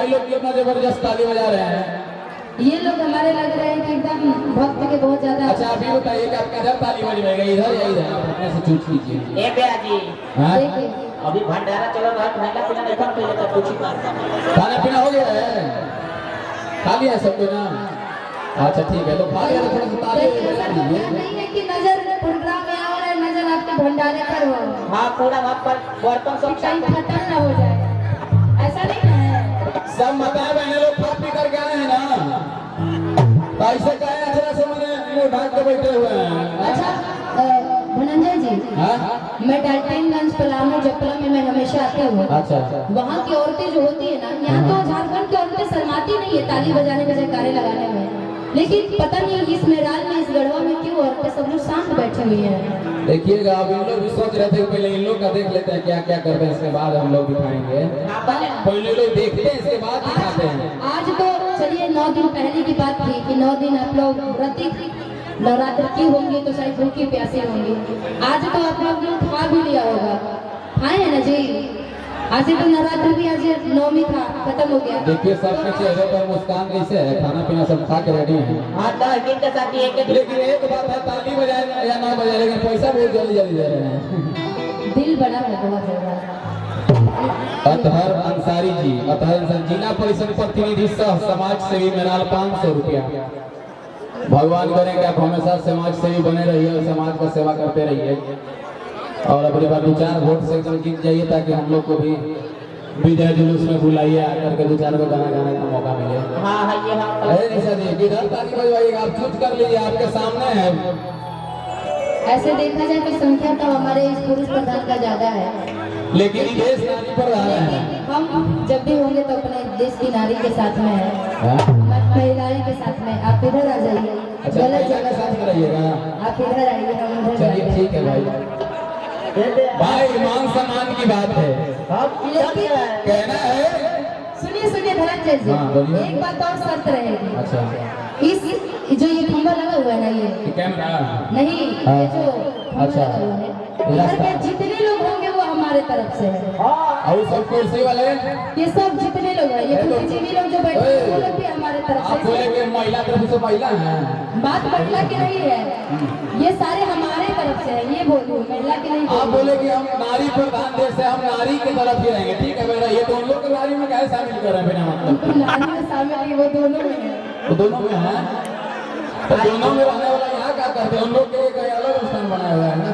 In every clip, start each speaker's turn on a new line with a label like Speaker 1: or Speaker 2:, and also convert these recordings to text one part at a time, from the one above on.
Speaker 1: भाई लोग कितना जबरदस्त ताली बजा रहे हैं।
Speaker 2: ये लोग हमारे लग रहे हैं कि एकदम भक्त के बहुत ज्यादा।
Speaker 1: अच्छा अभी बताइए कि आप किधर ताली बजवाएगा, इधर या इधर? अपने से चूज कीजिए।
Speaker 3: ए भैया जी
Speaker 2: देखिए
Speaker 3: अभी भंडारा चलो रहा, खाना पीना देखो पहले तो कुछ ही
Speaker 1: खाना पीना हो गया है, खा लिया है सबको ना? अच्छा ठीक है, तो खा लिया तो थोड़ा सा ताली बजा दीजिए।
Speaker 2: नहीं है कि नजर प्रोग्राम में आ रहा है, नजर आपके भंडारे पर हो।
Speaker 3: हाँ पूरा वहाँ पर बर्तन सब
Speaker 2: कहीं खत्म ना हो जाए, ऐसा नहीं है।
Speaker 1: सब माताएं बहने लोग खा पी करके आए हैं ना, तो ऐसे कहे अच्छा से मैंने मुंह ढाक के बैठे हुए हैं।
Speaker 2: अच्छा धनंजय जी, मैं डाल्टनगंज पलामू जपला में मैं हमेशा आती हूँ।
Speaker 1: अच्छा
Speaker 2: वहाँ की औरतें जो होती है ना, यहाँ तो झारखंड की औरतें शर्माती नहीं है ताली बजाने में, जयकारे लगाने में, लेकिन पता नहीं इस मेराल में, इस गढ़वा में क्यों औरतें सब लोग शांत बैठे हुए हैं।
Speaker 1: देखिएगा अब इन लोग भी सोच रहे थे कि पहले इन लोग का देख लेते हैं क्या क्या करते हैं, इसके बाद हम लोग दिखाएंगे। पहले लोग देखते हैं इसके बाद दिखाते हैं।
Speaker 2: आज तो चलिए 9 दिन पहले की बात थी कि 9 दिन आप लोग व्रती नवरात्र की होंगी तो शायद भूखी प्यासी होंगी। आज तो आप लोग ने खा भी लिया होगा, खाए हैं ना जी? आज तो नवरात्र भी आज 9वीं था, खत्म हो गया।
Speaker 1: देखिए सबके चेहरे पर मुस्कान कैसे है, खाना पीना सब खा के रेडी है।
Speaker 3: हाँ 10 दिन के साथ एक
Speaker 1: लेकिन एक बात है, ताली बजाए या ना बजाए लेकिन पैसा बहुत जल्दी जल्दी दे रहे हैं।
Speaker 2: दिल बड़ा है बहुत ज्यादा।
Speaker 1: अतहर अंसारी जी, अतहर अंसारी जिला परिषद प्रतिनिधि सह समाज सेवी मेराल 500 रुपया। भगवान करें कि आप हमेशा समाज सेवी बने रहिए और समाज का सेवा करते रहिए, और अपनी बार 2-4 वोट से एकदम जीत जाइए ताकि हम लोग को भी विजय जुलूस में बुलाइए, आकर के 2-4 को गाना गाने का मौका मिले।
Speaker 3: हाँ हाँ ये हाँ
Speaker 1: अरे निशा जी किधर ताली बजवाइएगा, आप चूज कर लीजिए, आपके सामने है।
Speaker 2: ऐसे देखा जाए तो संख्या तो हमारे इस पुरुष प्रधान का ज्यादा है,
Speaker 1: लेकिन ये देश नारी पर रहा है।
Speaker 2: हम जब भी होंगे तो अपने देश की नारी के साथ में है, महिलाएं के साथ में। आप इधर आ जाइए,
Speaker 1: अच्छा
Speaker 2: गलत
Speaker 1: महिला के
Speaker 2: जगह
Speaker 1: साथ में रहिएगा।
Speaker 2: आप इधर आइए, हम उधर
Speaker 1: चलिए
Speaker 2: जाएंगे।
Speaker 1: ठीक है भाई, भाई मान सम्मान की बात है,
Speaker 2: लेकिन
Speaker 1: कहना है।
Speaker 2: सुनिए सुनिए धनंजय जी,
Speaker 1: हाँ, बोलिए।
Speaker 2: एक बात और शर्त रहेगी।
Speaker 1: अच्छा
Speaker 2: इस जो ये खंभा लगा हुआ है ना, ये
Speaker 1: कैमरा
Speaker 2: नहीं,
Speaker 1: हाँ।
Speaker 2: ये जो खंभा
Speaker 1: अच्छा।
Speaker 2: लगा हुआ है, इधर के जितने लोग होंगे वो हमारे तरफ से है।
Speaker 1: और सब कुर्सी वाले
Speaker 2: ये सब जितने लोग हैं, ये बुद्धिजीवी लोग जो बैठे हैं वो लोग भी हमारे तरफ
Speaker 1: आप
Speaker 2: से।
Speaker 1: बोले कि महिला तरफ से महिला है,
Speaker 2: बात बदला के नहीं है, ये सारे हमारे तरफ से है, ये बोलूं महिला के नहीं
Speaker 1: आप
Speaker 2: बोलूं।
Speaker 1: बोले कि हम नारी प्रधान देश है, हम नारी की तरफ ही रहेंगे। ठीक है मेरा, ये दोनों के नारी में कैसे शामिल कर रहे हैं बिना मतलब?
Speaker 2: तो नारी में शामिल है, वो दोनों में है।
Speaker 1: तो दोनों में है, तो दोनों में रहने वाला यहाँ क्या करते हैं? उन लोग के लिए कहीं अलग स्थान बनाया हुआ है ना।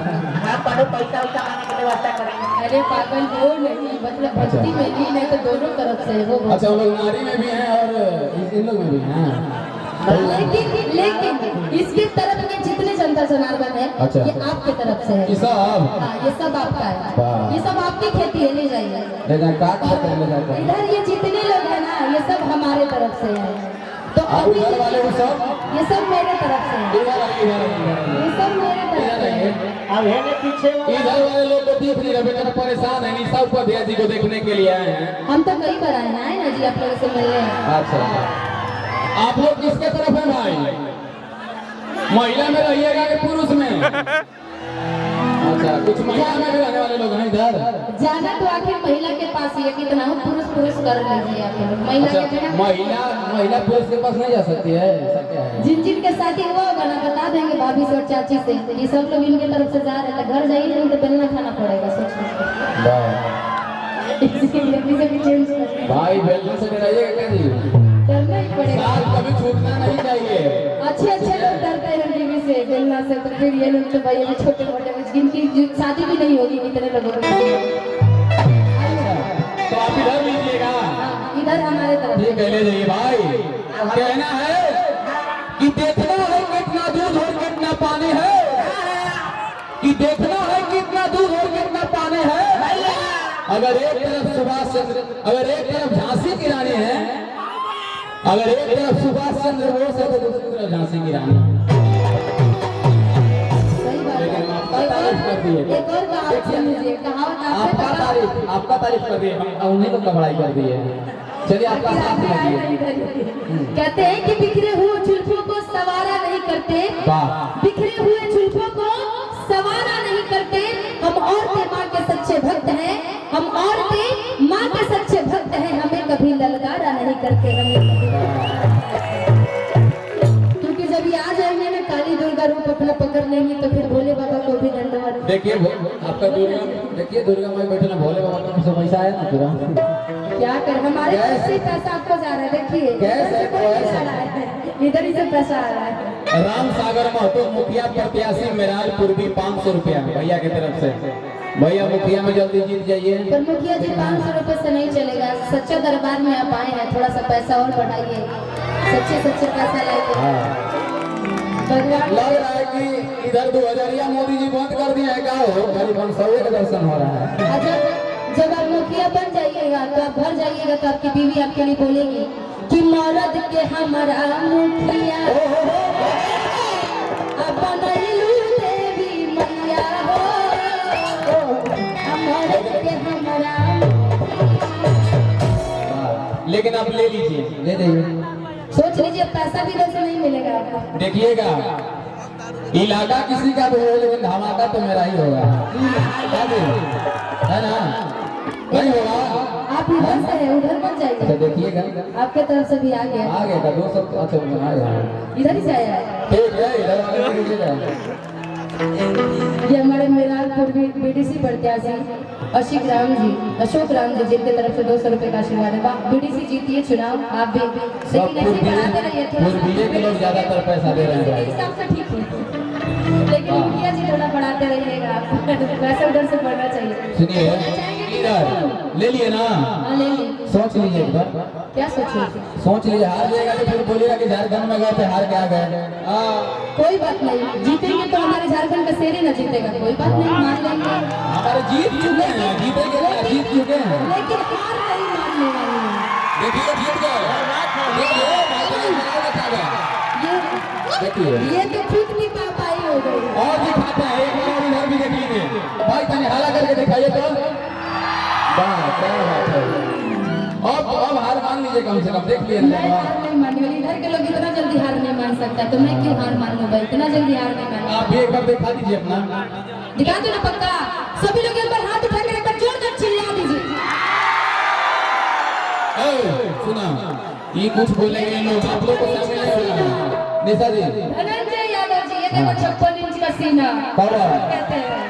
Speaker 3: हाँ पढ़ो पैसा उठा लाने की व्यवस्था करेंगे।
Speaker 2: अरे पागल वो नहीं, मतलब भक्ति में भी नहीं तो दोनों तरफ से है वो।
Speaker 1: अच्छा वो लोग नारी में भी हैं और इन लोग में भी हैं।
Speaker 2: लेकिन इसके तरफ के जितने जनता जनार्दन है,
Speaker 1: अच्छा।
Speaker 2: ये आपके तरफ से है।
Speaker 1: ये सब
Speaker 2: हाँ, ये सब आपका है,
Speaker 1: वाह।
Speaker 2: ये सब आपकी खेती है, ले जाइए।
Speaker 1: ले जाए काट के ले जाते हैं।
Speaker 2: इधर ये जितने लोग हैं ना, ये सब हमारे तरफ से है। तो
Speaker 1: आप
Speaker 2: अभी
Speaker 1: उधर वाले वो सब
Speaker 2: ये सब मेरे तरफ से है,
Speaker 1: इधर आइए, इधर आइए।
Speaker 2: ये सब मेरे तरफ
Speaker 1: इधर
Speaker 2: से है।
Speaker 1: आइए।
Speaker 3: अब है ना पीछे
Speaker 1: इधर वाले लोग को देख नहीं रहे, बेटा परेशान है, निशा उपाध्याय जी को देखने के लिए आए हैं।
Speaker 2: हम तो कई बार आए हैं ना जी, आप लोगों से मिलने।
Speaker 1: अच्छा आप लोग किसके तरफ हैं भाई? महिला में रहिएगा कि पुरुष में? अच्छा कुछ महिला में भी रहने वाले लोग हैं इधर।
Speaker 2: जाना तो आखिर महिला के पास ही है, कितना हो पुरुष पुरुष कर लीजिए आप लोग। महिला
Speaker 1: अच्छा
Speaker 2: के बिना
Speaker 1: महिला पुरुष के पास नहीं जा सकती है, ऐसा क्या है?
Speaker 2: जिन जिन के शादी हुआ होगा ना, बता देंगे भाभी से और चाची से, ये सब लोग इनके तरफ से जा रहे हैं। घर जाइए नहीं तो बेलना खाना पड़ेगा, सोच इसलिए भी चेंज कर
Speaker 1: भाई बेलने से डराइएगा क्या जी?
Speaker 2: करना ही पड़ेगा।
Speaker 1: साल कभी छूटना नहीं चाहिए।
Speaker 2: अच्छे अच्छे लोग डरते हैं टीवी से, बेलना से, तो फिर ये लोग तो भाई ये छोटे मोटे जिनकी शादी भी नहीं होगी इतने लोगों की।
Speaker 1: तो आप इधर लीजिएगा,
Speaker 2: इधर हमारे तरफ
Speaker 1: ठीक है ले जाइए भाई। कहना है कि देखना है कितना दूध और कितना पानी है, कि देखना है कितना दूध और कितना पानी है। अगर एक तरफ सुभाष चंद्र, अगर एक तरफ झांसी की रानी है, अगर एक तरफ सुभाष चंद्र बोस है तो दूसरी तरफ झांसी की रानी।
Speaker 2: सही बात है।
Speaker 1: लेकिन आपका तारीफ कर दिए,
Speaker 2: एक और कहावत सुन लीजिए, कहावत
Speaker 1: आपका तारीफ कर दिए, हम उन्हीं को कबड़ाई कर दिए। चलिए आपका साथ लगिए।
Speaker 2: कहते हैं कि बिखरे हुए जुल्फों को सवारा नहीं करते,
Speaker 1: वाह।
Speaker 2: बिखरे हुए जुल्फों को सवारा नहीं करते। हम औरतें माँ के सच्चे भक्त हैं, हम औरतें माँ के सच्चे भक्त हैं, हमें कभी ललक ललकारा नहीं करते हमें, क्योंकि जब ये आ जाएंगे ना काली दुर्गा रूप अपना पकड़ लेंगे तो फिर भोले बाबा को भी दंडवत।
Speaker 1: देखिए आपका दुर्गा, देखिए दुर्गा माई बैठे ना, भोले बाबा का सब पैसा है ना पूरा।
Speaker 2: क्या कर, हमारे
Speaker 1: गैस-
Speaker 2: से पैसा आपको जा रहा है, देखिए
Speaker 1: गैस है,
Speaker 2: कोई
Speaker 1: गैस
Speaker 2: पैसा
Speaker 1: है।
Speaker 2: आ रहा है, इधर ही से पैसा आ रहा है।
Speaker 1: राम सागर महतो मुखिया प्रत्याशी मेराल पूर्वी 500 रुपया भैया की तरफ से। भैया मुखिया में जल्दी जीत जाइए।
Speaker 2: पर मुखिया जी 500 रुपए से नहीं चलेगा, सच्चे दरबार में आप आए हैं, थोड़ा सा पैसा और बढ़ाइए, सच्चे पैसा लाइए।
Speaker 1: हाँ।
Speaker 2: भगवान
Speaker 1: लग रहा है कि इधर 2000 मोदी जी बंद कर दिया है, क्या हो करीब 100 का दर्शन हो रहा है।
Speaker 2: जब आप मुखिया बन जाइएगा तो आप घर जाइएगा तो आपकी बीवी आपके लिए बोलेगी कि मर्द के हमारा मुखिया अब बनैलू देवी मैया हो, मर्द के हमारा।
Speaker 1: लेकिन आप ले लीजिए, ले दीजिए।
Speaker 2: सोच लीजिए पैसा भी इधर से नहीं मिलेगा आपको।
Speaker 1: देखिएगा इलाका किसी का भी हो लेकिन धमाका तो मेरा ही होगा, है ना? नहीं होगा।
Speaker 2: आप इधर से है, उधर मत
Speaker 1: अच्छा
Speaker 2: जाइए,
Speaker 1: देखिएगा
Speaker 2: आपके तरफ से भी आ गया,
Speaker 1: आगे का 200। अच्छा आएगा,
Speaker 2: इधर ही से आया है।
Speaker 1: ठीक है इधर आगे लीजिएगा।
Speaker 2: ये हमारे मेरालपुर बीडीसी प्रत्याशी अशोक राम जी जिनके तरफ से 200 रुपए का आशीर्वाद है। बीडीसी जीतिए चुनाव आप भी,
Speaker 1: सब
Speaker 2: लेकिन ऐसे बढ़ाते रहिए थोड़ा सा।
Speaker 1: पूर्वीय के लोग ज्यादातर पैसा दे रहे हैं
Speaker 2: मेरे
Speaker 1: भाई।
Speaker 2: हिसाब से ठीक है, लेकिन मुखिया जी थोड़ा बढ़ाते रहिएगा, पैसा उधर से बढ़ना चाहिए।
Speaker 1: सुनिए इधर ले लिए ना,
Speaker 2: हाँ ले ली।
Speaker 1: सोच लीजिए एक बार,
Speaker 2: क्या सोचे?
Speaker 1: सोच लीजिए। हार जाएगा तो फिर बोलिएगा कि झारखंड में गए थे हार के आ गए।
Speaker 2: कोई बात नहीं, जीतेंगे तो हमारे झारखंड का शेर ही ना जीतेगा, कोई बात नहीं, मान लेंगे।
Speaker 1: हमारे जीत चुके हैं, जीतेंगे क्या? जीत चुके हैं।
Speaker 2: लेकिन हार नहीं मानने वाली है।
Speaker 1: देखिए जीत गए, देखिए
Speaker 2: ये तो खुद की पापाई हो गई।
Speaker 1: और दिखाते हैं एक बार इधर भी देख लीजिए भाई, तने हाला करके दिखाइए तो। वाह क्या बात है। अब हार मान लीजिए कम से कम, देख लिए
Speaker 2: मैं हार नहीं मानने वाली, इधर के लोग इतना जल्दी हार नहीं मान सकता, तो मैं क्यों हार मानूं भाई, इतना जल्दी हार नहीं मानूं।
Speaker 1: आप भी एक बार दिखा दीजिए अपना,
Speaker 2: दिखा दो ना पक्का, सभी लोग एक बार हाथ उठाकर एक बार जोरदार चिल्ला दीजिए।
Speaker 1: सुना ये कुछ बोलेंगे लोग, आप लोग को समझ नहीं होगा। निशा जी,
Speaker 2: धनंजय यादव जी, ये देखो 56 इंच का सीना कहते हैं।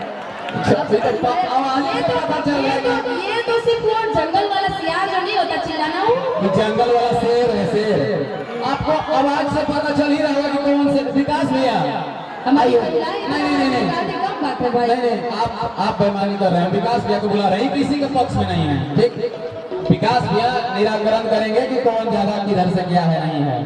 Speaker 2: ये तो सिर्फ वो जंगल वाला सियार जो नहीं होता चिल्लाना,
Speaker 1: ये जंगल वाला शेर है, शेर। आपको आवाज से पता चल ही रहा होगा कि कौन से विकास भैया।
Speaker 2: हमारी
Speaker 1: नहीं
Speaker 2: कम बात है भाई।
Speaker 1: नहीं आप बेईमानी कर रहे हैं। विकास भैया को बुला रहे हैं, किसी के पक्ष में नहीं है। ठीक, विकास भैया निराकरण करेंगे कि कौन ज्यादा किधर से क्या है नहीं है।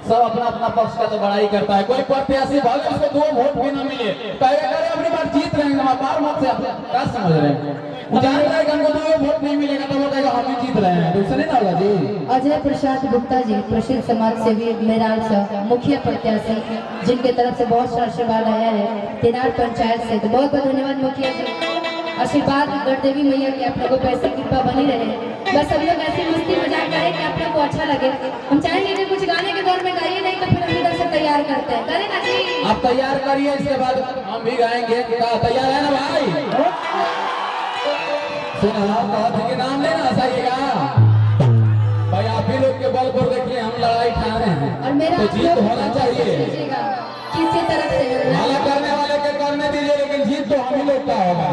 Speaker 1: सब अपना अपना पक्ष का तो बड़ाई करता है। कोई प्रत्याशी भाग उसको 2 वोट भी ना मिले, कहेगा अरे अपनी बार जीत रहे हैं, बार मत से आप क्या समझ रहे हैं? वो जान रहा है कि हमको 2 वोट नहीं मिलेगा तो वो कहेगा हम ही जीत रहे हैं, दूसरे नहीं ना होगा जी।
Speaker 2: अजय प्रसाद गुप्ता जी प्रसिद्ध समाज सेवी मेराल से मुखिया प्रत्याशी, जिनके तरफ से बहुत सा आशीर्वाद आया है तेनार पंचायत से, तो बहुत बहुत धन्यवाद मुखिया जी। आशीर्वाद गढ़देवी मैया की आप लोगों को ऐसी कृपा बनी रहे। बस सब लोग ऐसी मस्ती मजाक करें कि आप लोग को अच्छा लगे। हम चाहेंगे कि कुछ गाने के दौर में गाइए, नहीं तो फिर हम इधर से तैयार करते हैं, करें ना जी?
Speaker 1: आप तैयार करिए, इसके बाद हम भी गाएंगे। तैयार है ना भाई? सुना आप के नाम लेना हंसाइएगा भाई। आप ही लोग के बल पर देखिए हम लड़ाई ठान रहे हैं,
Speaker 2: और मेरा
Speaker 1: तो जीत होना चाहिए।
Speaker 2: किसी तरफ से
Speaker 1: हाला करने वाले के करने दीजिए, लेकिन जीत तो हम ही लोग का होगा।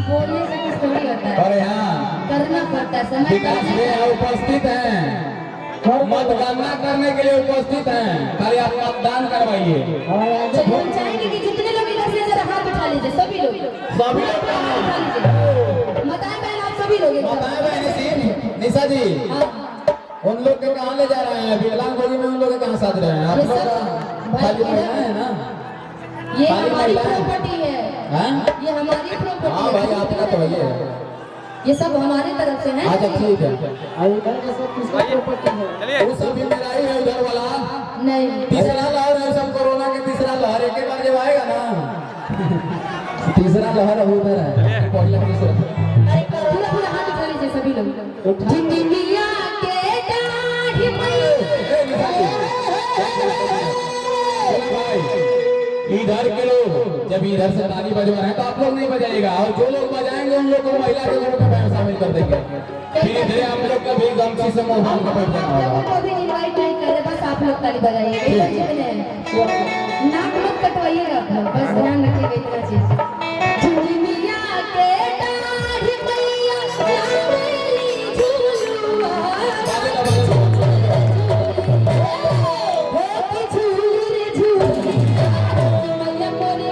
Speaker 2: बोलने से कुछ थोड़ी होता है,
Speaker 1: अरे हाँ,
Speaker 2: करना पड़ता है, समय
Speaker 1: विकास भैया उपस्थित हैं, मतगणना करने के लिए उपस्थित हैं, खाली आप मतदान करवाइए।
Speaker 2: चलिए हम चाहेंगे कि जितने लोग इधर से जरा हाथ उठा लीजिए, सभी लोग
Speaker 1: सभी लोग
Speaker 2: उठा लीजिए। बताएं बहन आप सभी लोग एक
Speaker 1: बताएं
Speaker 2: बार।
Speaker 1: बहन निशा जी,
Speaker 2: हाँ,
Speaker 1: उन लोग के कहाँ ले जा रहे हैं? विकलांग होगी में उन लोग के कहाँ साथ रहे हैं? आप
Speaker 2: ये
Speaker 1: लोग
Speaker 2: सब
Speaker 1: का
Speaker 2: भाई
Speaker 1: खाली
Speaker 2: इधर-
Speaker 1: महिला है ना?
Speaker 2: ये
Speaker 1: खाली
Speaker 2: हमारी
Speaker 1: महिला है।
Speaker 2: प्रॉपर्टी है,
Speaker 1: हाँ?
Speaker 2: ये हमारी प्रॉपर्टी
Speaker 1: हाँ भाई आपका तो
Speaker 2: है,
Speaker 1: है।
Speaker 2: ये सब हमारी तरफ से है।
Speaker 1: अच्छा ठीक है,
Speaker 4: चलिए
Speaker 1: वो सभी मेरा ही है उधर वाला।
Speaker 2: नहीं
Speaker 1: तीसरा लहर है सब, कोरोना के तीसरा लहर एक बार जब आएगा ना, तीसरा लहर अभी उधर है, पहला तीसरा।
Speaker 2: पूरा पूरा हाथ उठा लीजिए सभी लोग। जिंदगिया के दाढ़ी में
Speaker 1: भाई इधर के लोग जब इधर से ताली बजवा रहे हैं तो आप लोग नहीं बजाएगा, और जो लोग बजाएंगे उन लोग को महिला के ग्रुप में शामिल कर देंगे। धीरे धीरे आप लोग का भी गमछी से मुंह बांध के बैठ जाना
Speaker 2: आप लोगों
Speaker 1: होगा।
Speaker 2: को भी इनवाइट नहीं कर रहे, बस आप लोग ताली बजाइए। नाक मत कटवाइएगा आप लोग, बस ध्यान रखिएगा इतना चीज। झुमिया के डाढ़ मैया लावेली झुलुआ, हो कि झूली रे झूली, मैया मोरी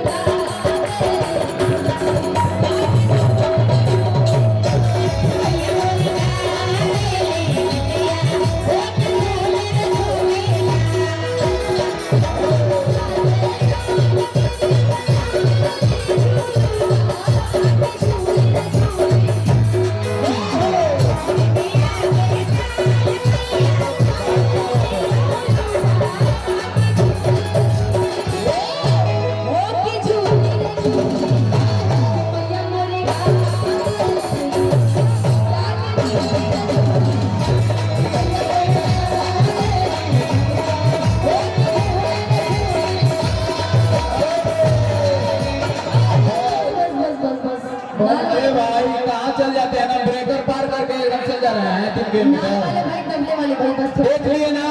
Speaker 1: अरे भाई कहाँ चल जाते हैं ना, ब्रेकर पार करके एकदम चल जा रहे हैं 3 किलोमीटर।
Speaker 2: वाले भाई, तबले वाले भाई, बस थोड़ा-
Speaker 1: देख लिए ना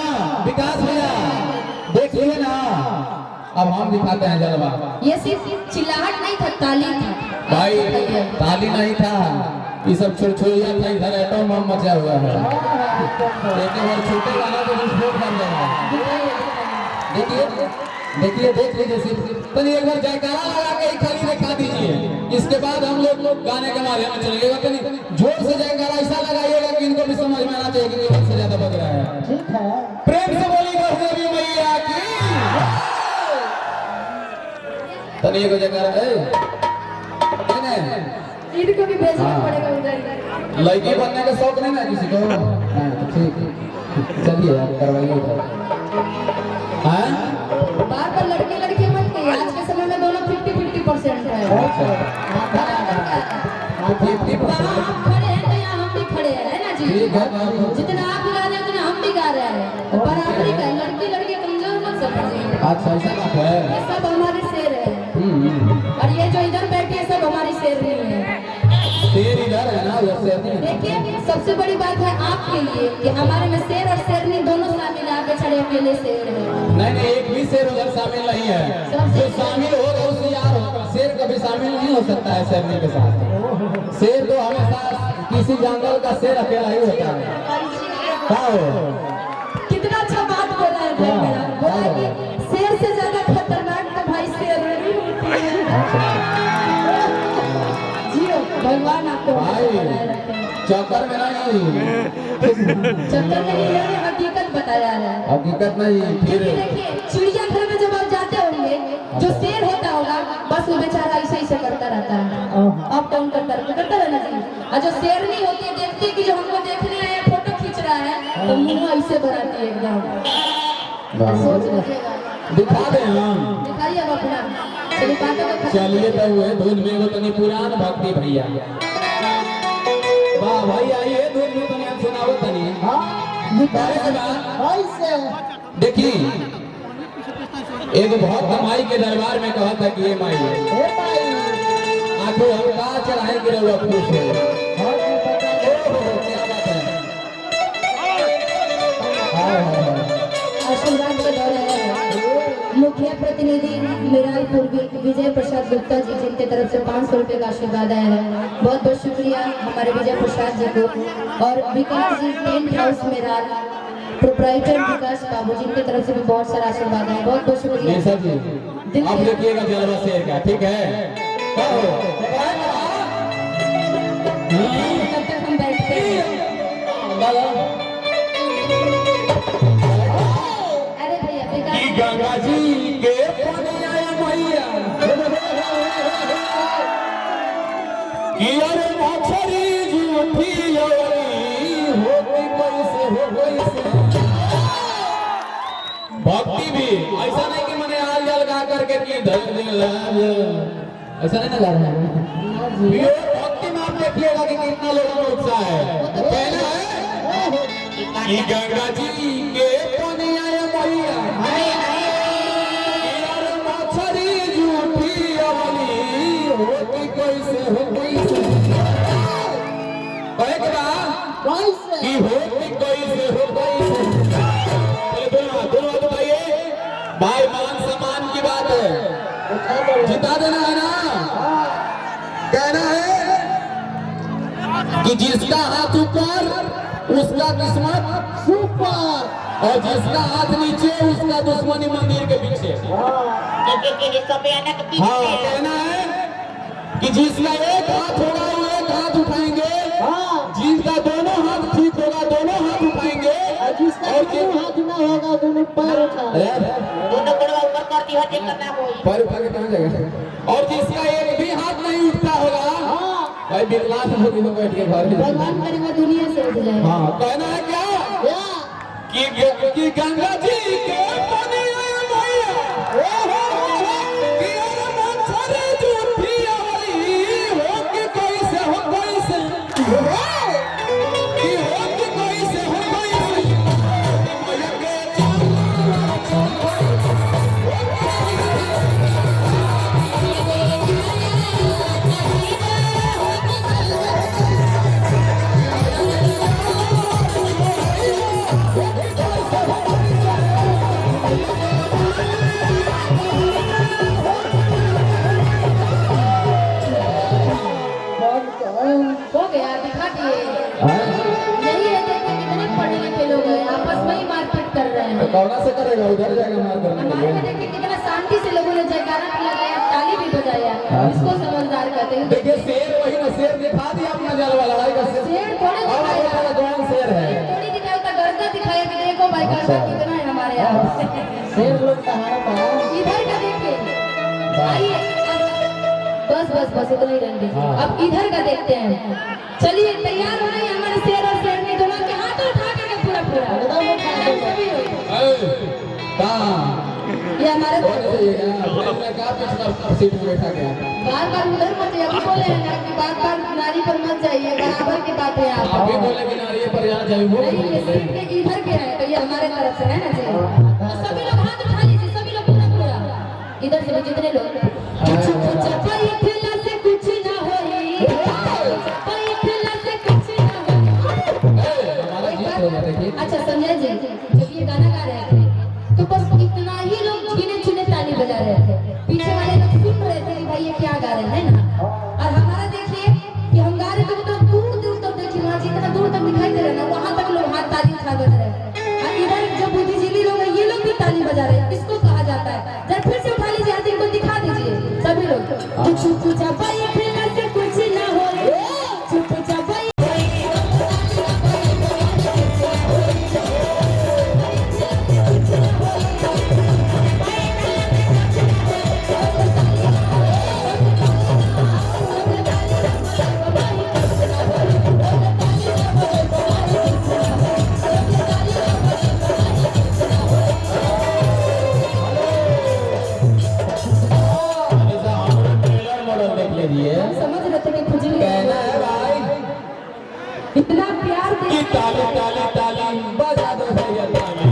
Speaker 1: विकास भैया, देख लिए ना। अब हम दिखाते हैं जलवा।
Speaker 2: ये सिर्फ चिल्लाहट नहीं था, ताली था।
Speaker 1: भाई ताली नहीं था, ये सब छुरछुरिया था, इधर एटम बम मचा हुआ है। लेकिन और छोटे गाना तो विस्फोट कर जाएगा। देखिए देखिए देख लीजिए सिर्फ तनी एक बार जयकारा लगा के ही खाली दिखा दीजिए, इसके बाद हम लोग गाने के माध्यम में चलेगा। तनी जोर से जयकारा ऐसा लगाइएगा कि इनको भी समझ में आना चाहिए कि एक से ज्यादा बज रहा है।
Speaker 3: ठीक है।
Speaker 1: प्रेम से बोली देवी मैया की। तनी एक जयकारा
Speaker 2: इनको भी भेजना
Speaker 1: हाँ।
Speaker 2: पड़ेगा उधर।
Speaker 1: लड़की बनने का शौक नहीं ना किसी को? हाँ, तो ठीक, चलिए आप करवाइए उधर। हाँ?
Speaker 2: बार बार लड़के लड़के मत कहिए, आज के समय में दोनों 50-50% है।
Speaker 1: अच्छा।
Speaker 2: आप
Speaker 1: 50%
Speaker 2: खड़े हैं तो यहाँ हम भी खड़े हैं, है ना जी?
Speaker 1: ठीक है, बाबू।
Speaker 2: जितना आप गा रहे हैं उतना हम भी गा रहे हैं। बराबरी का है, लड़की लड़के कमजोर मत समझिए।
Speaker 1: अच्छा ऐसा बात है।
Speaker 2: ये सब हमारे शेर है, और ये जो इधर बैठे हैं सब हमारी शेर नहीं है।
Speaker 1: शेर इधर है ना, उधर शेर नहीं है।
Speaker 2: देखिए सबसे बड़ी बात है आपके लिए कि हमारे में शेर और शेरनी दोनों शामिल है, आप बेचारे अकेले शेर है।
Speaker 1: नहीं एक भी शेर उधर शामिल नहीं है। जो शामिल होगा उससे यार होगा, शेर कभी शामिल नहीं हो सकता है शेरनी के साथ। शेर तो हमेशा किसी जंगल का शेर अकेला ही होता है। हाँ हो।
Speaker 2: कितना अच्छा बात बोला है भाई मेरा, बोला कि शेर से ज्यादा खतरनाक तो भाई शेर नहीं होती है। जियो भगवान आपको
Speaker 1: भाई
Speaker 2: बनाए रखे।
Speaker 1: चक्कर में नहीं,
Speaker 2: चक्कर में नहीं है, हकीकत बताया है।
Speaker 1: हकीकत नहीं। फिर
Speaker 2: क्योंकि देखिए चिड़ियाघर में जब आप जाते होंगे, जो शेर होता होगा बस वो बेचारा ऐसे ऐसे करता रहता है, अप डाउन करता रहना चाहिए। और जो शेरनी होती है देखती है कि जो हमको देखने आया फोटो खींच रहा है तो मुंह ऐसे बनाती है एकदम। सोच लीजिएगा,
Speaker 1: दिखा दे हम।
Speaker 2: दिखाइए अब अपना। चलिए बातों को खत्म
Speaker 1: चलिए तो हुए धुन में वो तनी पुरान भक्ति भैया। वाह भाई आइए धुन में तनी हम सुनाओ तनी। अरे के बाद देखी एक बहुत कमाई के दरबार में कहा था कि ये माई आंखों हम का चढ़ाए गिरे हुआ खुश हो। क्या बात है।
Speaker 2: आशीर्वाद के दौरे मुखिया प्रतिनिधि मिरालपुर विजय प्रसाद गुप्ता जी, जिनके तरफ से 500 रुपए का आशीर्वाद आया है। बहुत बहुत शुक्रिया हमारे विजय प्रसाद जी को। और विकास जी टेंट हाउस मिराल प्रोप्राइटर विकास बाबू, जिनके तरफ से भी बहुत सारा आशीर्वाद है। बहुत बहुत शुक्रिया
Speaker 1: सर जी। आप लिखिएगा जलवा शेर का, ठीक है?
Speaker 2: तब तक हम बैठते हैं। अरे भैया विकास
Speaker 1: गंगा जी के पनिया मैया कि अरे मछरी झूठी होती कैसे हो कैसे। भक्ति भी ऐसा नहीं कि मैंने आल जल गा करके कि ऐसा नहीं ना गा रहे हैं। प्योर भक्ति में आप देखिएगा कि कितना लोगों में उत्साह है। पहले है कि गंगा जी के पनिया मैया मछरी कि जिसका हाथ ऊपर उसका किस्मत सुपर, और जिसका हाथ नीचे उसका दुश्मनी मंदिर के पीछे। हाँ, कहना है कि जिसका एक हाथ होगा वो एक हाथ उठाएंगे, जिसका दोनों हाथ ठीक होगा दोनों हाथ उठाएंगे,
Speaker 3: जिसका दोनों हाथ ना होगा दोनों पैर उठा दोनों पैर ऊपर कर दी हटे करना होई
Speaker 1: पैर उठा के कहां जाएगा। और जिसका एक भी हाथ नहीं उठता होगा भाई बिरला से होगी लोग बैठ के घर में
Speaker 2: भगवान करे वो दुनिया से उठ जाए।
Speaker 1: हाँ, कहना है क्या कि गंगा जी के पानी आया भैया कि अरे मच्छर झूठी वाली हो कि कोई से हो कोई से कि हो कि कोई से हो कोई से भैया
Speaker 2: हो गया दिखा दिए। यही है देखिए कितने पढ़े लिखे लोग हैं आपस में ही मारपीट कर रहे हैं।
Speaker 1: कौना से करेगा उधर जाएगा मार करने के
Speaker 2: हमारे
Speaker 1: लिए।
Speaker 2: में देखिए कितना शांति से लोगों ने जयकारा भी लगाया ताली भी बजाया, इसको समझदार कहते हैं।
Speaker 1: देखिए शेर वही ना, शेर दिखा दिया अपना जाल वाला लड़ाई का शेर।
Speaker 2: शेर थोड़े दिखाया,
Speaker 1: कौन शेर है
Speaker 2: थोड़ी दिखाया उसका गर्दन दिखाया कि देखो भाई गर्दन कितना है हमारे यहाँ।
Speaker 3: शेर लोग कहां
Speaker 2: इधर का देखिए आइए बस बस बस इतना ही रहेंगे। अब इधर का देखते हैं। चलिए तैयार हो रही हमारे शेर और शेरनी दोनों के हाथ उठा के पूरा पूरा सभी लोग। ये हमारे
Speaker 1: सीट में बैठा गया।
Speaker 2: बार बार उधर मत जाइए, अभी बोले हैं ना कि बार बार नारी पर मत जाइए, बराबर की बात है आप
Speaker 1: अभी बोले कि नारी पर यहाँ जाइए वो
Speaker 2: नहीं, ये सीट के इधर के है तो ये हमारे तरफ से है ना जी। तो सभी लोग हाथ उठा लीजिए, सभी लोग पूरा पूरा इधर से भी जितने लोग से कुछ ना होई, से कुछ ना होई। अच्छा संजय जी जब ये गाना गा रहे थे तो बस इतना ही लोग गिने चुने ताली बजा रहे थे, पीछे वाले लोग सुन रहे थे कि भाई ये क्या गा रहे हैं ना। और हमारा देखिए कि हम गा रहे थे तो दूर दूर तक देखिए वहाँ जितना दूर तक दिखाई दे रहा है ना वहाँ तक लोग हाथ ताली उठा बज रहे हैं। और इधर जो बुद्धिजीवी लोग हैं ये लोग भी ताली बजा रहे हैं, इसको कहा जाता है। जरा फिर से उठा लीजिए हाथ, इनको दिखा दीजिए सभी लोग। चुप चापाई खेला से कुछ ना होए, चुप चापाई समझ रहे थे कि खुजली
Speaker 1: कहना है भाई
Speaker 2: इतना प्यार
Speaker 1: कि ताली ताली ताली बजा दो भैया ताली।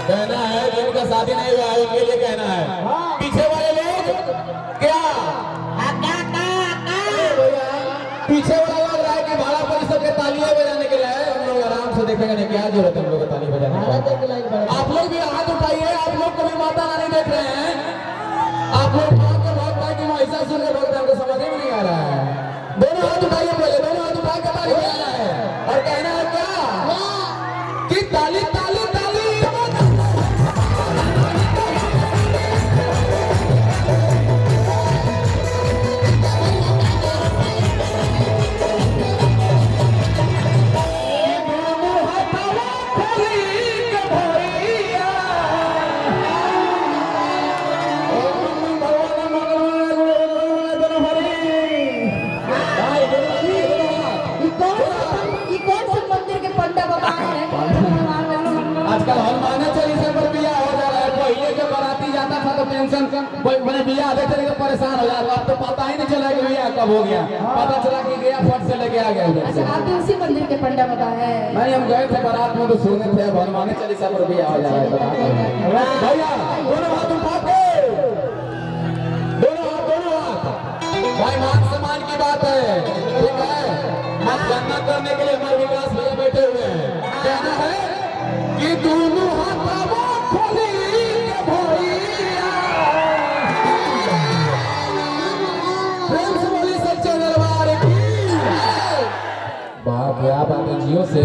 Speaker 1: कहना है जिनका शादी नहीं हुआ है उनके लिए कहना है। पीछे वाले लोग क्या पीछे वाला लग रहा है कि भाड़ा परिषद के तालियां बजाने के लिए है, हम लोग आराम से देखेंगे नहीं क्या जरूरत है हम लोग को ताली बजाने की। आप लोग भी हाथ उठाइए, आप लोग को भी माता रानी देख रहे हैं। आप लोग बहुत है कि महिषासुर के भक्त हमको समझ में नहीं आ रहा है। दोनों हाथ उठाइए, पहले दोनों हाथ उठा के ताली बजाना है और कहना है क्या कि ताली ताली ताली। आजकल हनुमाने चालीसा पर बियाह हो जा रहा है। पहले जो बाराती जाता था तो टेंशन मैंने बियाह आधे चले परेशान हो जाता, अब तो पता ही नहीं चला कि बियाह कब हो गया। पता चला कि गया फट से लेके आ गया।
Speaker 2: अच्छा आप भी उसी मंदिर के पंडा बाबा है?
Speaker 1: नहीं, हम गए थे बारात में तो सुने थे अब हनुमाने चालीसा पर बियाह हो जा रहा है। भैया दोनों हाथ उठा के, दोनों हाथ भाई मान सम्मान की बात है, ठीक है। मत गन्ना करने के लिए हमारे विकास भैया बैठे हुए हैं। कहना है कि दोनों हाथ खोली के भाई प्रेम से बोली सच्चे दरबार की। बाप रे, आप आते जियो से